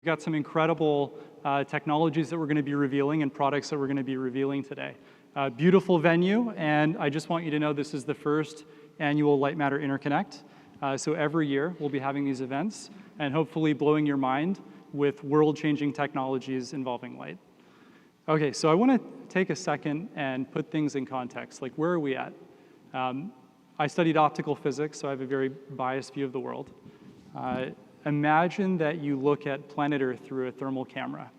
We've got some incredible technologies that we're going to be revealing and products that we're going to be revealing today. Beautiful venue, and I just want you to know this is the first annual Lightmatter InterConnect. So every year we'll be having these events and hopefully blowing your mind with world-changing technologies involving light. Okay, so I want to take a second and put things in context. Like, where are we at? I studied optical physics, so I have a very biased view of the world. Imagine that you look at planet Earth through a thermal camera.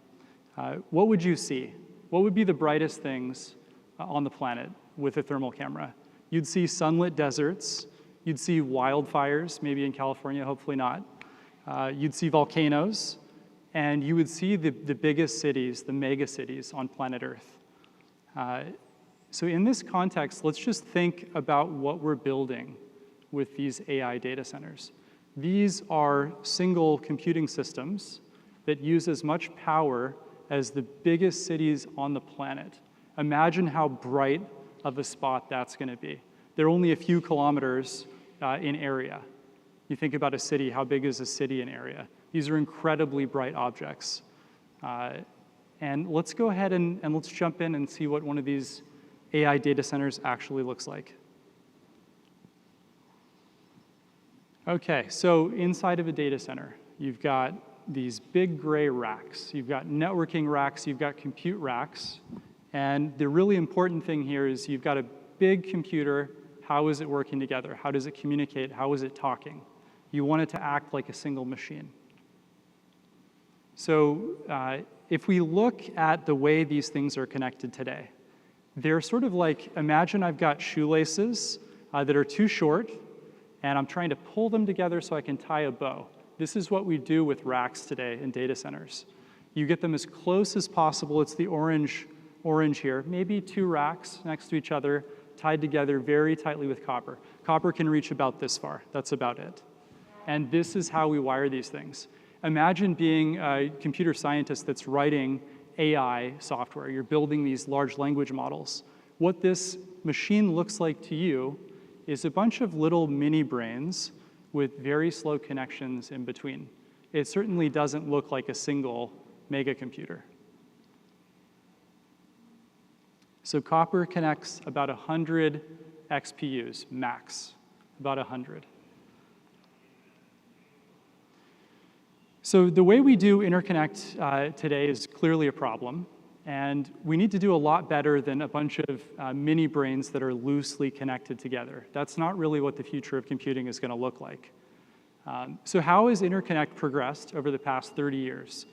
What would you see? What would be the brightest things on the planet with a thermal camera? You'd see sunlit deserts. You'd see wildfires, maybe in California, hopefully not. You'd see volcanoes. And you would see the biggest cities, the mega cities on planet Earth. So in this context, let's just think about what we're building with these AI data centers. These are single computing systems that use as much power as the biggest cities on the planet. Imagine how bright of a spot that's going to be. They're only a few kilometers in area. You think about a city, how big is a city in area? These are incredibly bright objects. And let's go ahead and let's jump in and see what one of these AI data centers actually looks like. Okay, so inside of a data center, you've got these big gray racks. You've got networking racks, you've got compute racks. And the really important thing here is you've got a big computer. How is it working together? How does it communicate? How is it talking? You want it to act like a single machine. So if we look at the way these things are connected today, they're sort of like, imagine I've got shoelaces that are too short, and I'm trying to pull them together so I can tie a bow. This is what we do with racks today in data centers. You get them as close as possible. It's the orange here. Maybe two racks next to each other, tied together very tightly with copper. Copper can reach about this far. That's about it. And this is how we wire these things. Imagine being a computer scientist that's writing AI software. You're building these large language models. What this machine looks like to you is a bunch of little mini brains with very slow connections in between. It certainly doesn't look like a single mega computer. So copper connects about 100 XPUs, max, about 100. So the way we do interconnect today is clearly a problem, and we need to do a lot better than a bunch of mini brains that are loosely connected together. That's not really what the future of computing is going to look like. So how has interconnect progressed over the past 30 years?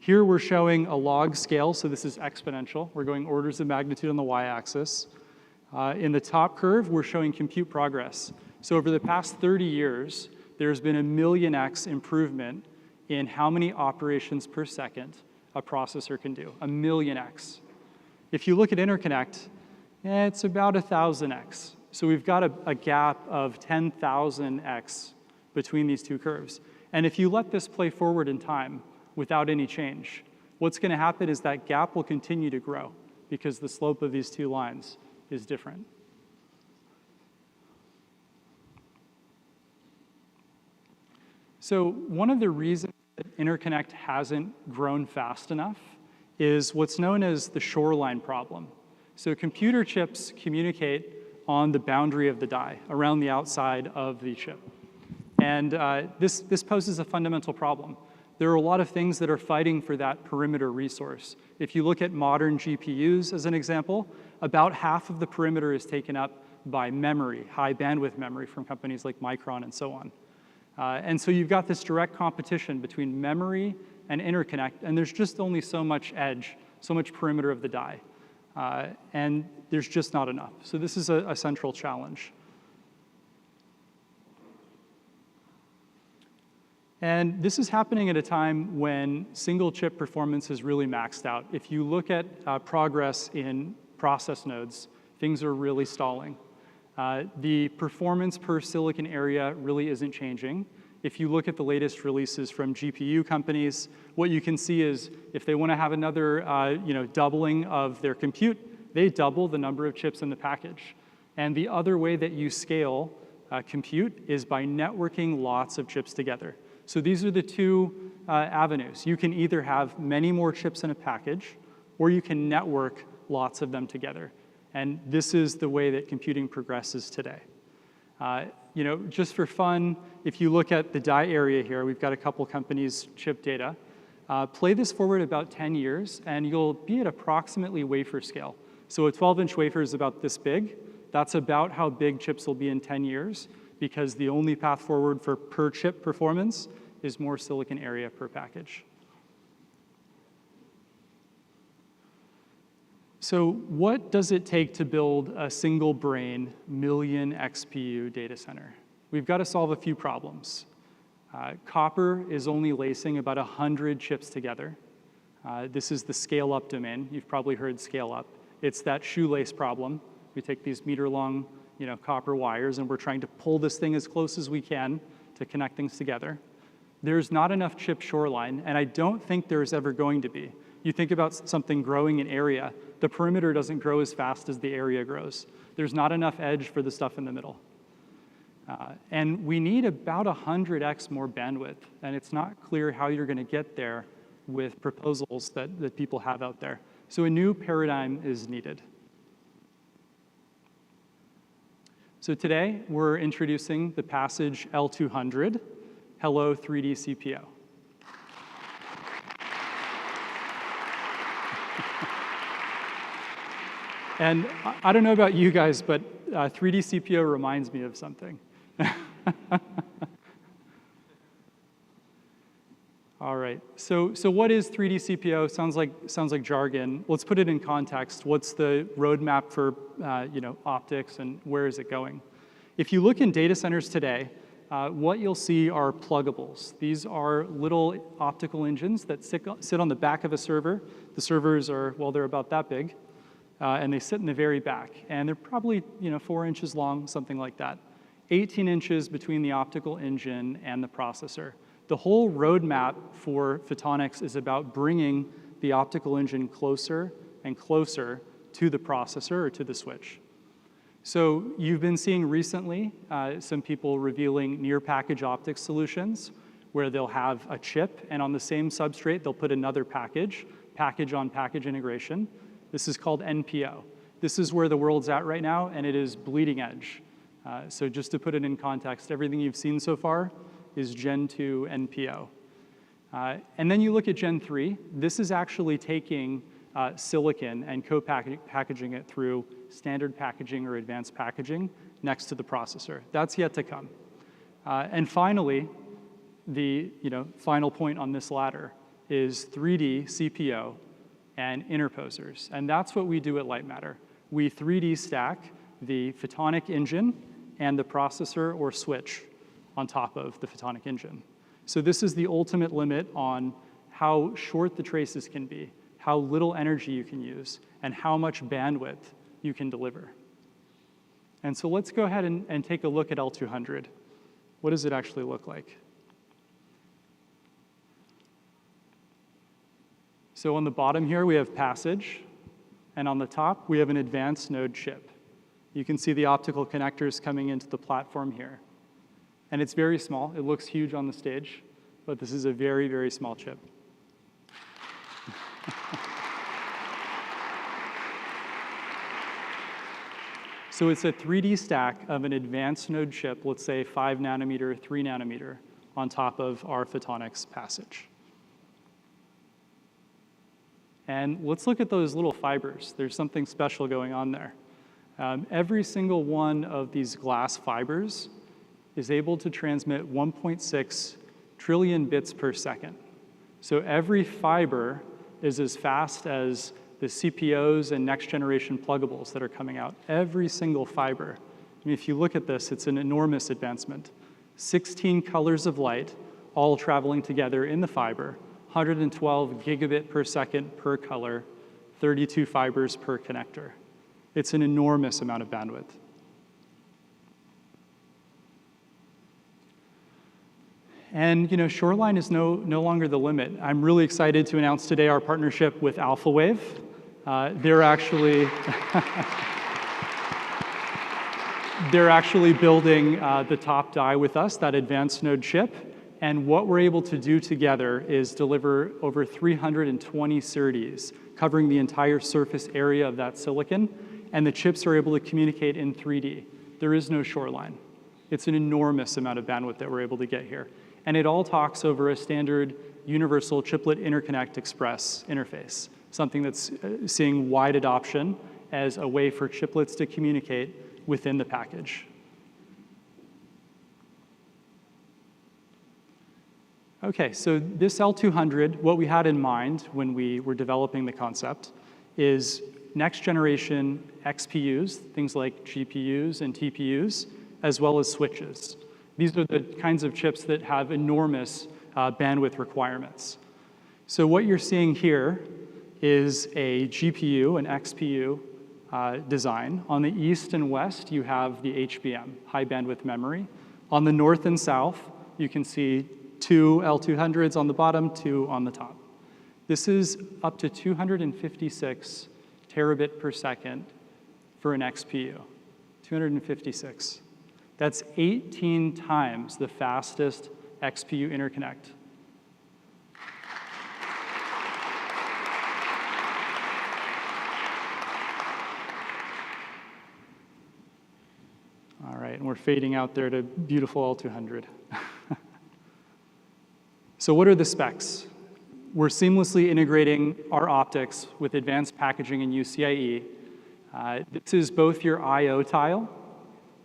Here we're showing a log scale, so this is exponential. We're going orders of magnitude on the y-axis. In the top curve, we're showing compute progress. So over the past 30 years, there's been a 1,000,000x improvement in how many operations per second a processor can do, 1,000,000x. If you look at interconnect, it's about 1,000x. So we've got a gap of 10,000x between these two curves. And if you let this play forward in time without any change, what's going to happen is that gap will continue to grow because the slope of these two lines is different. So one of the reasons that interconnect hasn't grown fast enough is what's known as the shoreline problem. So computer chips communicate on the boundary of the die, around the outside of the chip. And this poses a fundamental problem. There are a lot of things that are fighting for that perimeter resource. If you look at modern GPUs as an example, about half of the perimeter is taken up by memory, high bandwidth memory from companies like Micron and so on. And so you've got this direct competition between memory and interconnect, and there's just only so much edge, so much perimeter of the die. And there's just not enough. So this is a central challenge. And this is happening at a time when single chip performance is really maxed out. If you look at progress in process nodes, things are really stalling. The performance per silicon area really isn't changing. If you look at the latest releases from GPU companies, what you can see is if they want to have another doubling of their compute, they double the number of chips in the package. And the other way that you scale compute is by networking lots of chips together. So these are the two avenues. You can either have many more chips in a package, or you can network lots of them together. And this is the way that computing progresses today. Just for fun, if you look at the die area here, we've got a couple companies' chip data. Play this forward about 10 years, and you'll be at approximately wafer scale. So a 12-inch wafer is about this big. That's about how big chips will be in 10 years, because the only path forward for per chip performance is more silicon area per package. So what does it take to build a single brain million XPU data center? We've got to solve a few problems. Copper is only lacing about 100 chips together. This is the scale-up domain. You've probably heard scale-up. It's that shoelace problem. We take these meter-long copper wires, and we're trying to pull this thing as close as we can to connect things together. There's not enough chip shoreline, and I don't think there's ever going to be. You think about something growing in area, the perimeter doesn't grow as fast as the area grows. There's not enough edge for the stuff in the middle. And we need about 100x more bandwidth, and it's not clear how you're going to get there with proposals that people have out there. So a new paradigm is needed. So today, we're introducing the Passage L200, Hello 3D CPO. And I don't know about you guys, but 3D CPO reminds me of something. All right, so what is 3D CPO? Sounds like jargon. Let's put it in context. What's the roadmap for optics, and where is it going? If you look in data centers today, what you'll see are pluggables. These are little optical engines that sit on the back of a server. The servers are, well, they're about that big. And they sit in the very back, and they're probably 4 inches long, something like that. 18 inches between the optical engine and the processor. The whole roadmap for photonics is about bringing the optical engine closer and closer to the processor or to the switch. So you've been seeing recently some people revealing near-package optics solutions where they'll have a chip, and on the same substrate, they'll put another package-on-package integration. This is called NPO. This is where the world's at right now, and it is bleeding edge. So just to put it in context, everything you've seen so far is Gen 2 NPO. And then you look at Gen 3. This is actually taking silicon and co-packaging it through standard packaging or advanced packaging next to the processor. That's yet to come. And finally, the final point on this ladder is 3D CPO and interposers. And that's what we do at Lightmatter. We 3D stack the photonic engine and the processor or switch on top of the photonic engine. So this is the ultimate limit on how short the traces can be, how little energy you can use, and how much bandwidth you can deliver. And so let's go ahead and take a look at L200. What does it actually look like? So on the bottom here, we have passage, and on the top, we have an advanced node chip. You can see the optical connectors coming into the platform here. And it's very small. It looks huge on the stage, but this is a very, very small chip. So it's a 3D stack of an advanced node chip, let's say 5 nanometer, 3 nanometer, on top of our photonics passage. And let's look at those little fibers. There's something special going on there. Every single one of these glass fibers is able to transmit 1.6 trillion bits per second. So every fiber is as fast as the CPOs and next generation pluggables that are coming out. Every single fiber. I mean, if you look at this, it's an enormous advancement. 16 colors of light, all traveling together in the fiber, 112 gigabit per second per color, 32 fibers per connector. It's an enormous amount of bandwidth. And shoreline is no longer the limit. I'm really excited to announce today our partnership with Alphawave. They're actually building the top die with us, that advanced node chip. And what we're able to do together is deliver over 320 SerDes, covering the entire surface area of that silicon, and the chips are able to communicate in 3D. There is no shoreline. It's an enormous amount of bandwidth that we're able to get here. And it all talks over a standard universal chiplet interconnect express interface, something that's seeing wide adoption as a way for chiplets to communicate within the package. Okay, so this L200, what we had in mind when we were developing the concept is next generation XPUs, things like GPUs and TPUs, as well as switches. These are the kinds of chips that have enormous bandwidth requirements. So what you're seeing here is a GPU, an XPU design. On the east and west, you have the HBM, high bandwidth memory. On the north and south, you can see 2 L200s on the bottom, 2 on the top. This is up to 256 terabit per second for an XPU, 256. That's 18 times the fastest XPU interconnect. All right, and we're fading out there to beautiful L200. So what are the specs? We're seamlessly integrating our optics with advanced packaging and UCIe. This is both your I/O tile,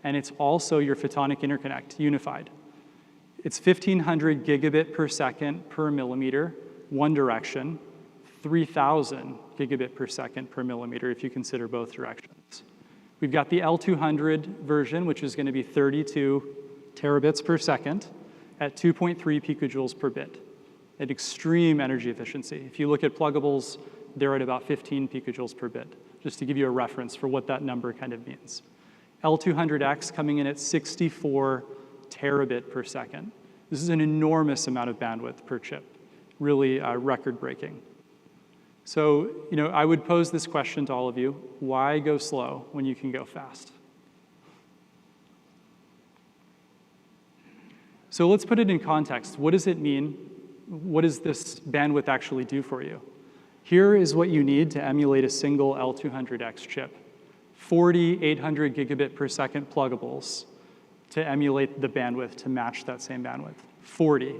and it's also your photonic interconnect, unified. It's 1,500 gigabit per second per millimeter, one direction, 3,000 gigabit per second per millimeter if you consider both directions. We've got the L200 version, which is going to be 32 terabits per second at 2.3 picojoules per bit, at extreme energy efficiency. If you look at pluggables, they're at about 15 picojoules per bit, just to give you a reference for what that number kind of means. L200X coming in at 64 terabit per second. This is an enormous amount of bandwidth per chip, really record-breaking. So, I would pose this question to all of you: why go slow when you can go fast? So let's put it in context. What does it mean? What does this bandwidth actually do for you? Here is what you need to emulate a single L200X chip. 40 800 gigabit per second pluggables to emulate the bandwidth to match that same bandwidth. 40.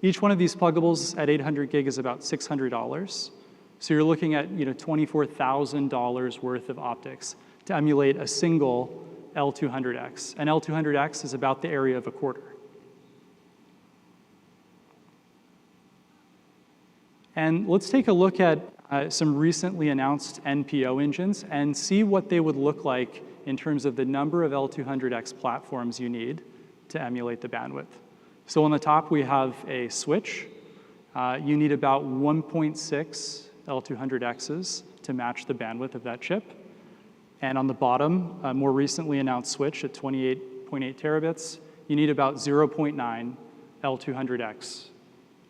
Each one of these pluggables at 800 gig is about $600. So you're looking at $24,000 worth of optics to emulate a single L200X. And L200X is about the area of a quarter. And let's take a look at some recently announced NPO engines and see what they would look like in terms of the number of L200X platforms you need to emulate the bandwidth. So on the top, we have a switch. You need about 1.6 L200Xs to match the bandwidth of that chip. And on the bottom, a more recently announced switch at 28.8 terabits, you need about 0.9 L200X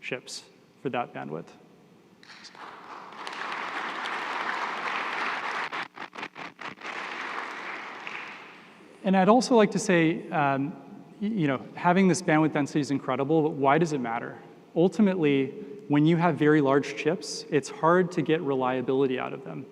chips for that bandwidth. And I'd also like to say, having this bandwidth density is incredible, but why does it matter? Ultimately, when you have very large chips, it's hard to get reliability out of them.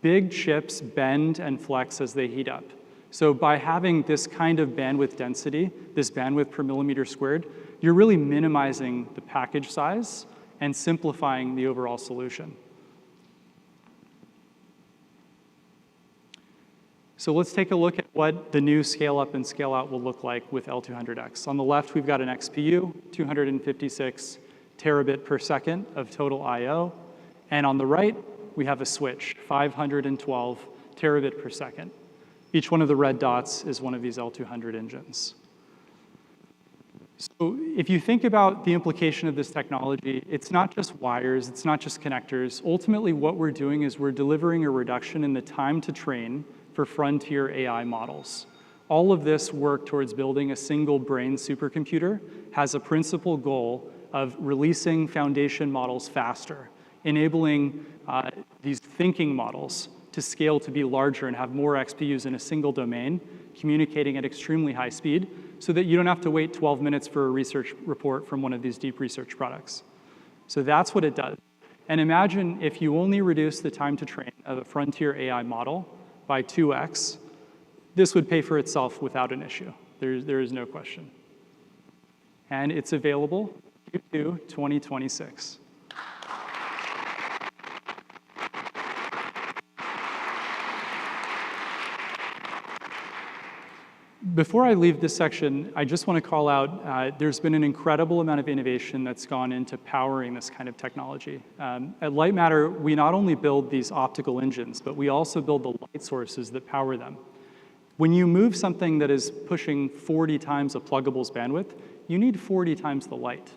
Big chips bend and flex as they heat up. So by having this kind of bandwidth density, this bandwidth per millimeter squared, you're really minimizing the package size and simplifying the overall solution. So let's take a look at what the new scale up and scale out will look like with L200X. On the left, we've got an XPU, 256 terabit per second of total I/O. And on the right, we have a switch, 512 terabit per second. Each one of the red dots is one of these L200 engines. So if you think about the implication of this technology, it's not just wires, it's not just connectors. Ultimately, what we're doing is we're delivering a reduction in the time to train for frontier AI models. All of this work towards building a single brain supercomputer has a principal goal of releasing foundation models faster, enabling these thinking models to scale to be larger and have more XPUs in a single domain, communicating at extremely high speed, so that you don't have to wait 12 minutes for a research report from one of these deep research products. So that's what it does. And imagine if you only reduce the time to train of a frontier AI model by 2x, this would pay for itself without an issue. There is no question. And it's available Q2 2026. Before I leave this section, I just want to call out, there's been an incredible amount of innovation that's gone into powering this kind of technology. At Lightmatter, we not only build these optical engines, but we also build the light sources that power them. When you move something that is pushing 40 times a pluggable's bandwidth, you need 40 times the light.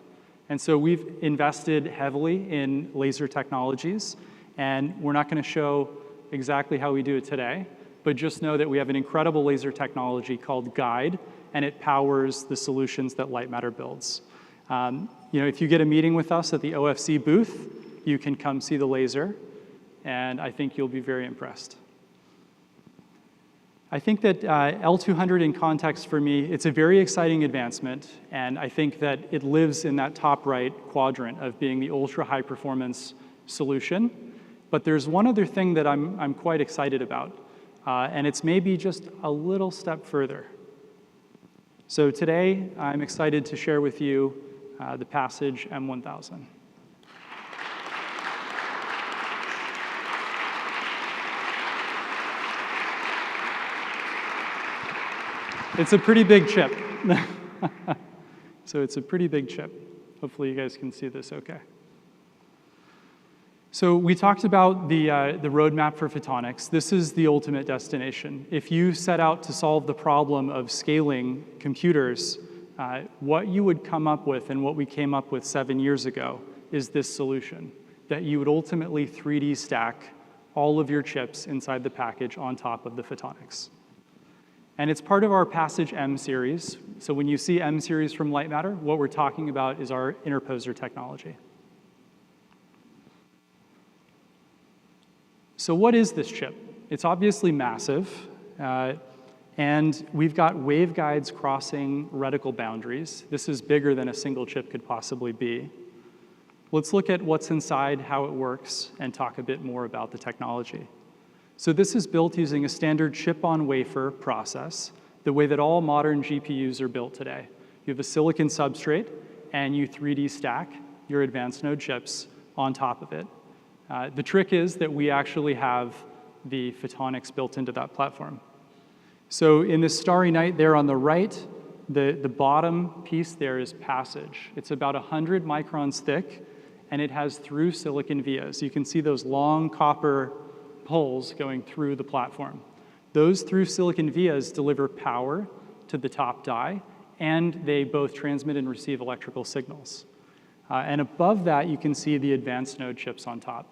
And so we've invested heavily in laser technologies, and we're not going to show exactly how we do it today, but just know that we have an incredible laser technology called Guide, and it powers the solutions that Lightmatter builds. If you get a meeting with us at the OFC booth, you can come see the laser, and I think you'll be very impressed. I think that L200 in context for me, it's a very exciting advancement, and I think that it lives in that top right quadrant of being the ultra high performance solution. But there's one other thing that I'm quite excited about. And it's maybe just a little step further. So today, I'm excited to share with you the Passage M1000. It's a pretty big chip. So it's a pretty big chip. Hopefully you guys can see this okay. So we talked about the roadmap for photonics. This is the ultimate destination. If you set out to solve the problem of scaling computers, what you would come up with and what we came up with 7 years ago is this solution, that you would ultimately 3D stack all of your chips inside the package on top of the photonics. And it's part of our Passage M series. So when you see M series from Lightmatter, what we're talking about is our interposer technology. So what is this chip? It's obviously massive, and we've got waveguides crossing reticle boundaries. This is bigger than a single chip could possibly be. Let's look at what's inside, how it works, and talk a bit more about the technology. So this is built using a standard chip-on-wafer process, the way that all modern GPUs are built today. You have a silicon substrate, and you 3D stack your advanced node chips on top of it. The trick is that we actually have the photonics built into that platform. So in this starry night there on the right, the bottom piece there is Passage. It's about 100 microns thick, and it has through silicon vias. You can see those long copper poles going through the platform. Those through silicon vias deliver power to the top die, and they both transmit and receive electrical signals. And above that, you can see the advanced node chips on top.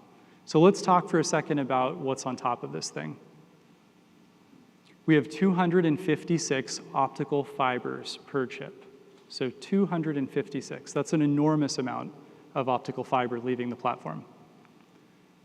So let's talk for a second about what's on top of this thing. We have 256 optical fibers per chip. So 256, that's an enormous amount of optical fiber leaving the platform.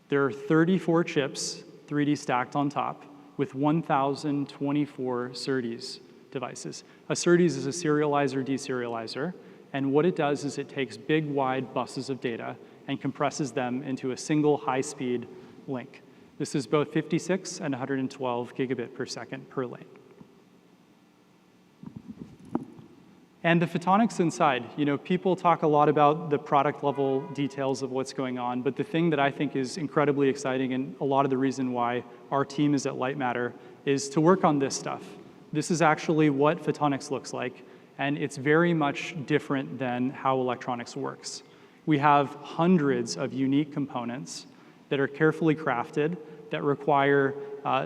There are 34 chips 3D stacked on top with 1,024 SerDes devices. A SerDes is a serializer deserializer, and what it does is it takes big, wide buses of data and compresses them into a single high-speed link. This is both 56 and 112 gigabit per second per lane. And the photonics inside, people talk a lot about the product level details of what's going on, but the thing that I think is incredibly exciting, and a lot of the reason why our team is at Lightmatter, is to work on this stuff. This is actually what photonics looks like, and it's very much different than how electronics works. We have hundreds of unique components that are carefully crafted that require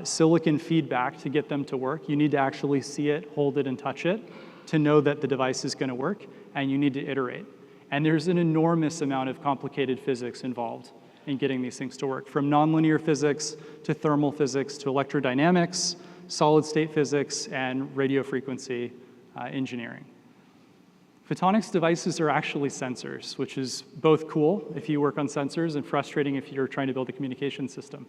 silicon feedback to get them to work. You need to actually see it, hold it, and touch it to know that the device is going to work, and you need to iterate. And there's an enormous amount of complicated physics involved in getting these things to work, from nonlinear physics to thermal physics to electrodynamics, solid state physics, and radio frequency engineering. Photonics devices are actually sensors, which is both cool if you work on sensors and frustrating if you're trying to build a communication system.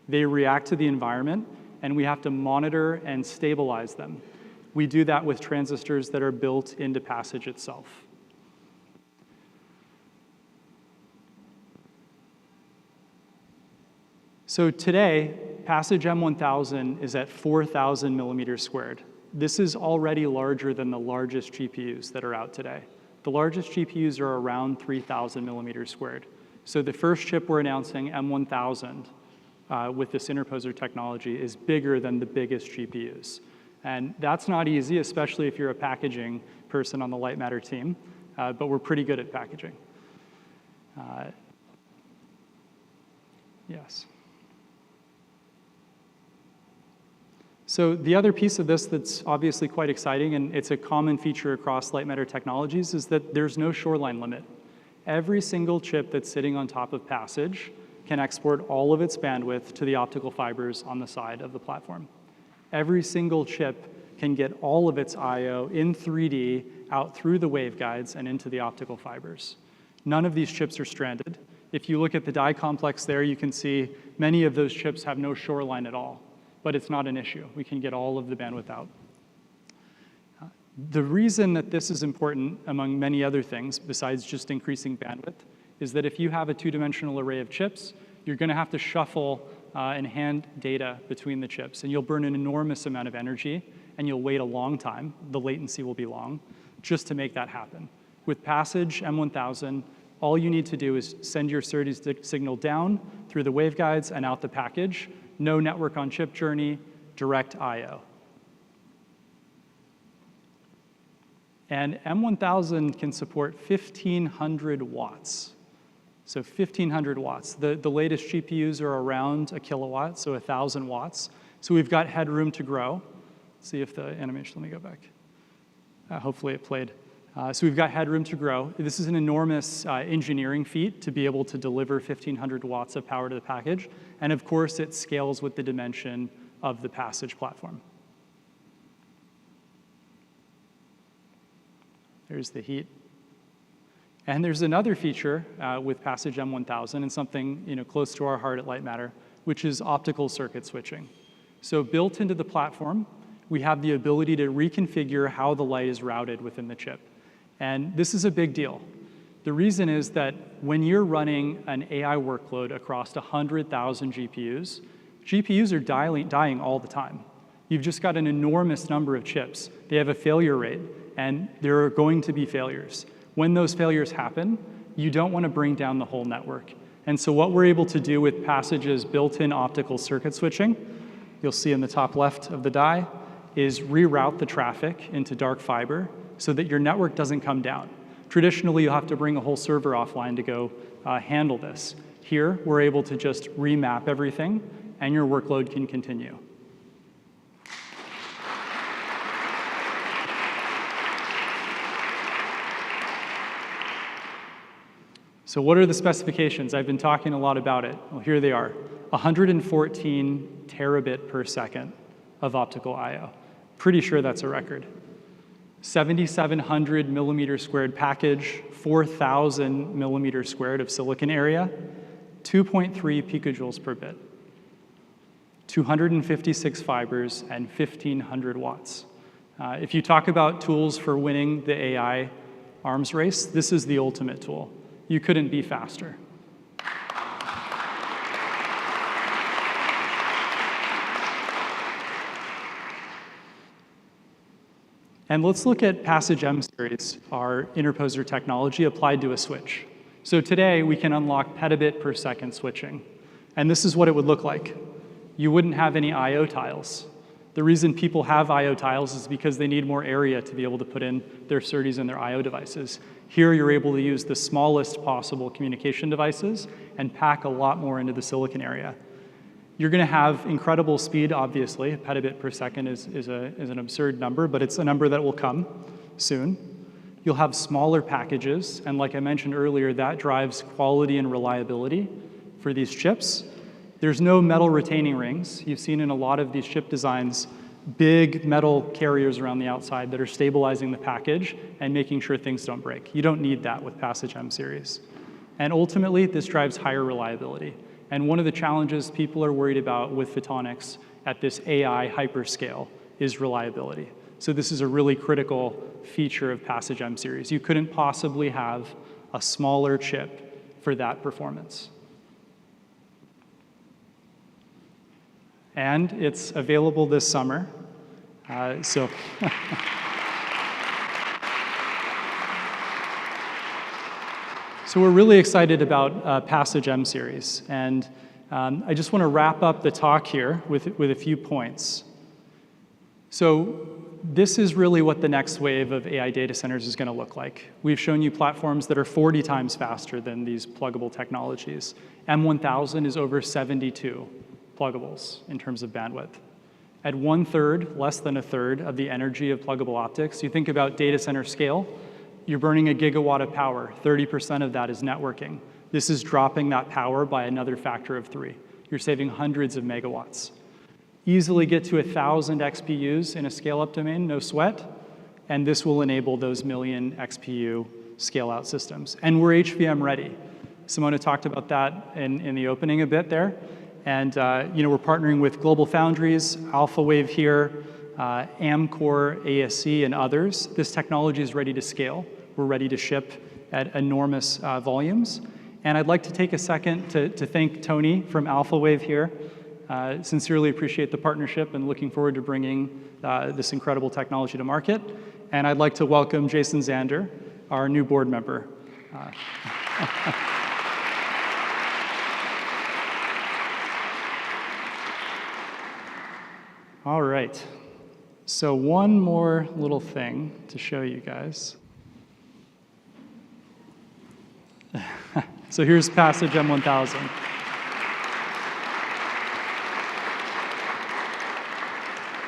They react to the environment, and we have to monitor and stabilize them. We do that with transistors that are built into Passage itself. So today, Passage M1000 is at 4,000 millimeters squared. This is already larger than the largest GPUs that are out today. The largest GPUs are around 3,000 millimeters squared. So the first chip we're announcing, M1000, with this interposer technology, is bigger than the biggest GPUs. And that's not easy, especially if you're a packaging person on the Lightmatter team, but we're pretty good at packaging. Yes. So the other piece of this that's obviously quite exciting, and it's a common feature across Lightmatter technologies, is that there's no shoreline limit. Every single chip that's sitting on top of Passage can export all of its bandwidth to the optical fibers on the side of the platform. Every single chip can get all of its I/O in 3D out through the waveguides and into the optical fibers. None of these chips are stranded. If you look at the die complex there, you can see many of those chips have no shoreline at all. But it's not an issue. We can get all of the bandwidth out. The reason that this is important, among many other things, besides just increasing bandwidth, is that if you have a two-dimensional array of chips, you're going to have to shuffle and hand data between the chips. And you'll burn an enormous amount of energy, and you'll wait a long time. The latency will be long, just to make that happen. With Passage M1000, all you need to do is send your SerDes signal down through the waveguides and out the package. No network on chip journey, direct I/O. And M1000 can support 1,500 watts. So 1,500 watts. The latest GPUs are around a kilowatt, so 1,000 watts. So we've got headroom to grow. Let's see if the animation, let me go back. Hopefully it played. So we've got headroom to grow. This is an enormous engineering feat to be able to deliver 1,500 watts of power to the package. And of course, it scales with the dimension of the Passage platform. There's the heat. And there's another feature with Passage M1000, and something close to our heart at Lightmatter, which is optical circuit switching. So built into the platform, we have the ability to reconfigure how the light is routed within the chip. And this is a big deal. The reason is that when you're running an AI workload across 100,000 GPUs, GPUs are dying all the time. You've just got an enormous number of chips. They have a failure rate, and there are going to be failures. When those failures happen, you don't want to bring down the whole network. And so what we're able to do with Passage's built-in optical circuit switching, you'll see in the top left of the die, is reroute the traffic into dark fiber so that your network doesn't come down. Traditionally, you'll have to bring a whole server offline to go handle this. Here, we're able to just remap everything, and your workload can continue. So what are the specifications? I've been talking a lot about it. Well, here they are. 114 terabit per second of optical I/O. Pretty sure that's a record. 7,700 millimeter squared package, 4,000 millimeters squared of silicon area, 2.3 picojoules per bit, 256 fibers, and 1,500 watts. If you talk about tools for winning the AI arms race, this is the ultimate tool. You couldn't be faster. And let's look at Passage M series, our interposer technology applied to a switch. So today, we can unlock petabit per second switching. And this is what it would look like. You wouldn't have any I/O tiles. The reason people have I/O tiles is because they need more area to be able to put in their SerDes and their I/O devices. Here, you're able to use the smallest possible communication devices and pack a lot more into the silicon area. You're going to have incredible speed, obviously. A petabit per second is an absurd number, but it's a number that will come soon. You'll have smaller packages, and like I mentioned earlier, that drives quality and reliability for these chips. There's no metal retaining rings. You've seen in a lot of these chip designs big metal carriers around the outside that are stabilizing the package and making sure things don't break. You don't need that with Passage M series. And ultimately, this drives higher reliability. And one of the challenges people are worried about with photonics at this AI hyperscale is reliability. So this is a really critical feature of Passage M series. You couldn't possibly have a smaller chip for that performance. And it's available this summer. So we're really excited about Passage M series. And I just want to wrap up the talk here with a few points. So this is really what the next wave of AI data centers is going to look like. We've shown you platforms that are 40 times faster than these pluggable technologies. M1000 is over 72 pluggables in terms of bandwidth. At 1/3, less than 1/3 of the energy of pluggable optics, you think about data center scale, you're burning a gigawatt of power. 30% of that is networking. This is dropping that power by another factor of 3. You're saving hundreds of megawatts. Easily get to 1,000 XPUs in a scale-up domain, no sweat, and this will enable those million XPU scale-out systems. And we're HVM ready. Simona talked about that in the opening a bit there. And we're partnering with Global Foundries, Alphawave here, Amkor, ASC, and others. This technology is ready to scale. We're ready to ship at enormous volumes. And I'd like to take a second to thank Tony from Alphawave here. Sincerely appreciate the partnership and looking forward to bringing this incredible technology to market. And I'd like to welcome Jason Zander, our new board member. All right, so one more little thing to show you guys. So here's Passage M1000.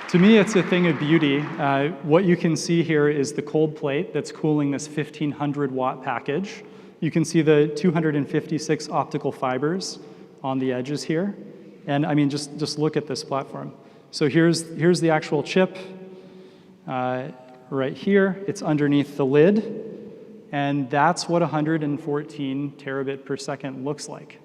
To me, it's a thing of beauty. What you can see here is the cold plate that's cooling this 1,500 watt package. You can see the 256 optical fibers on the edges here. And I mean, just look at this platform. So here's the actual chip right here. It's underneath the lid. And that's what 114 terabit per second looks like.